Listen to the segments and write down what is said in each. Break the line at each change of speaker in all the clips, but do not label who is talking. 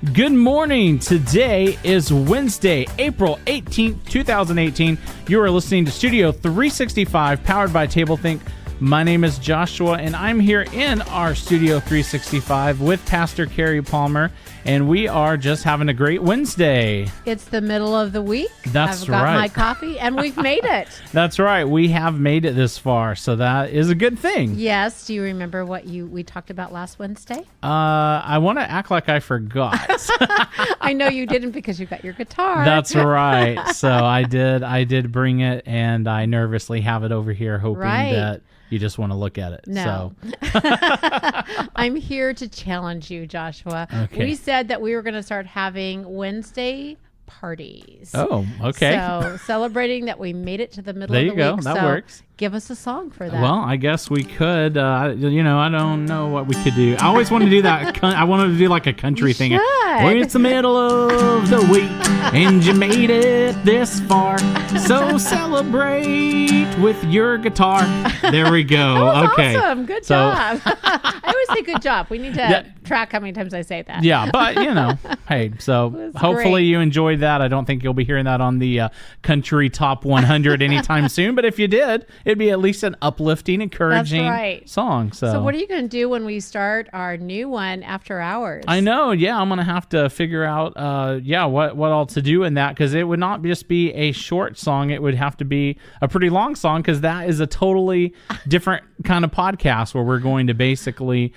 Good morning. Today is Wednesday, April 18th, 2018. You are listening to Studio 365, powered by tablethink. My name is Joshua, and I'm here in our Studio 365 with Pastor Carrie Palmer, and we are just having a great Wednesday.
It's the middle of the week.
I've got
my coffee, and we've made it.
That's right. We have made it this far, so that is a good thing.
Yes. Do you remember what we talked about last Wednesday?
I want to act like I forgot.
I know you didn't because you got your guitar.
That's right. So I did bring it, and I nervously have it over here, hoping that you just want to look at it.
No. So. I'm here to challenge you, Joshua.
Okay.
We said that we were going to start having Wednesday parties.
Oh, okay.
So celebrating that we made it to the middle
there
of the
you
week.
go. That works.
Give us a song for that.
Well, I guess we could. I don't know what we could do. I always want to do that. I wanted to do like a country thing. Well, it's the middle of the week, and you made it this far. So celebrate with your guitar. There we go.
That was
okay.
Awesome. Good job. I always say good job. We need to track how many times I say that.
Yeah, but hey, so hopefully you enjoyed that. I don't think you'll be hearing that on the Country Top 100 anytime soon. But if you did, it'd be at least an uplifting, encouraging song. So
what are you going to do when we start our new one after hours?
I know. Yeah, I'm going to have to figure out, what all to do in that, because it would not just be a short song. It would have to be a pretty long song, because that is a totally different kind of podcast where we're going to basically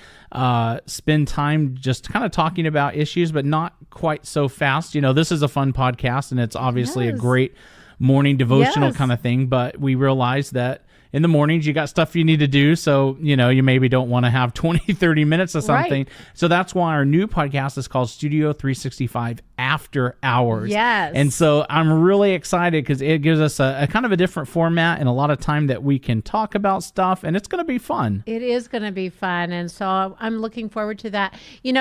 spend time just kind of talking about issues, but not quite so fast. This is a fun podcast, and it's obviously a great morning devotional kind of thing, but we realize that in the mornings you got stuff you need to do, so you maybe don't want to have 20-30 minutes of something. So that's why our new podcast is called Studio 365 After Hours.
Yes.
And so I'm really excited because it gives us a kind of a different format and a lot of time that we can talk about stuff, and it's going to be fun.
It is going to be fun, and so I'm looking forward to that.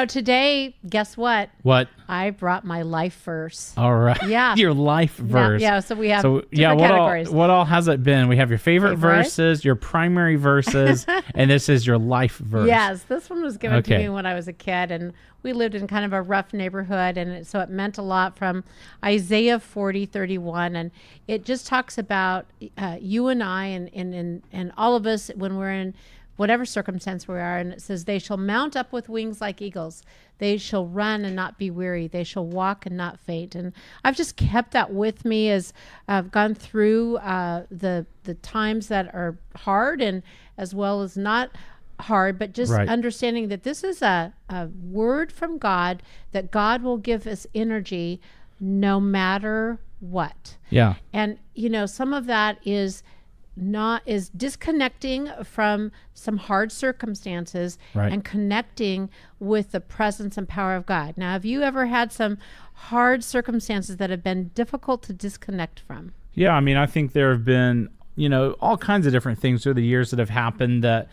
Today, guess what?
What?
I brought my life verse.
All right.
Yeah.
Your life verse.
Yeah, so we have different categories.
What all has it been? We have your favorite verses, your primary verses, and this is your life verse.
Yes, this one was given to me when I was a kid, and we lived in kind of a rough neighborhood, and so it meant a lot, from Isaiah 40:31, and it just talks about you and I and all of us when we're in whatever circumstance we are, and it says, they shall mount up with wings like eagles. They shall run and not be weary. They shall walk and not faint. And I've just kept that with me as I've gone through the times that are hard and as well as not hard, but just understanding that this is a word from God, that God will give us energy no matter what.
Yeah.
And, some of that is disconnecting from some hard circumstances and connecting with the presence and power of God. Now, have you ever had some hard circumstances that have been difficult to disconnect from?
Yeah, I think there have been, all kinds of different things through the years that have happened that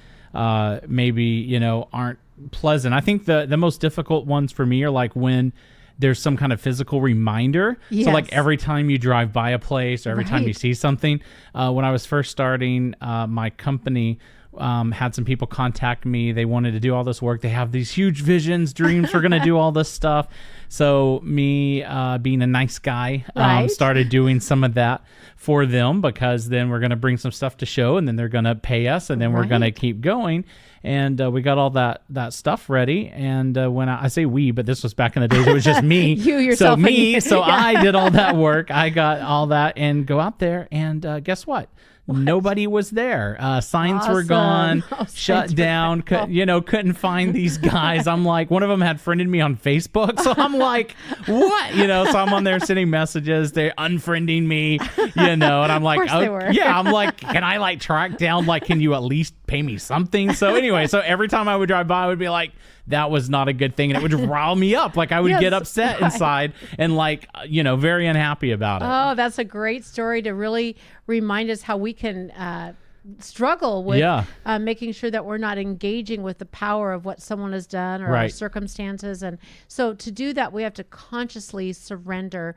maybe, aren't pleasant. I think the most difficult ones for me are like when there's some kind of physical reminder.
Yes.
So like every time you drive by a place or every time you see something. When I was first starting my company, had some people contact me. They wanted to do all this work. They have these huge visions, dreams. We're going to do all this stuff. So me being a nice guy, started doing some of that for them, because then we're going to bring some stuff to show, and then they're going to pay us, and then we're going to keep going. And we got all that stuff ready. And when I say we, but this was back in the days, it was just me.
You yourself.
So I did all that work. I got all that, and go out there, and guess what? Nobody was there. Signs were gone, shut down. Couldn't find these guys. I'm like, one of them had friended me on Facebook. So I'm like, what? So I'm on there sending messages. They're unfriending me, and I'm like,
of course they were.
Yeah, I'm like, can I track down, can you at least pay me something? So anyway, every time I would drive by, I would be like, that was not a good thing. And it would rile me up. I would get upset inside and very unhappy about it.
Oh, that's a great story to really remind us how we can struggle with making sure that we're not engaging with the power of what someone has done or our circumstances. And so to do that, we have to consciously surrender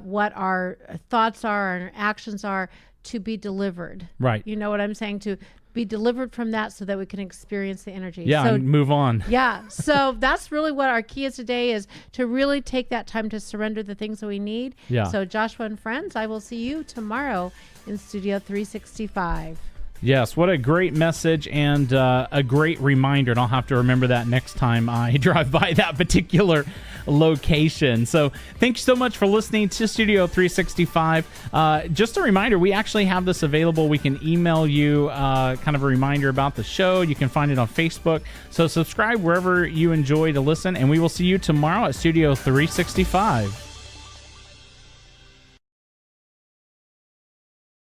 what our thoughts are and our actions are to be delivered.
Right.
You know what I'm saying? To be delivered from that so that we can experience the energy.
Yeah,
so,
and move on.
Yeah. So that's really what our key is today, is to really take that time to surrender the things that we need.
Yeah.
So Joshua and friends, I will see you tomorrow in Studio 365.
Yes, what a great message and a great reminder. And I'll have to remember that next time I drive by that particular location. So thank you so much for listening to Studio 365. Just a reminder, we actually have this available. We can email you kind of a reminder about the show. You can find it on Facebook. So subscribe wherever you enjoy to listen, and we will see you tomorrow at Studio 365.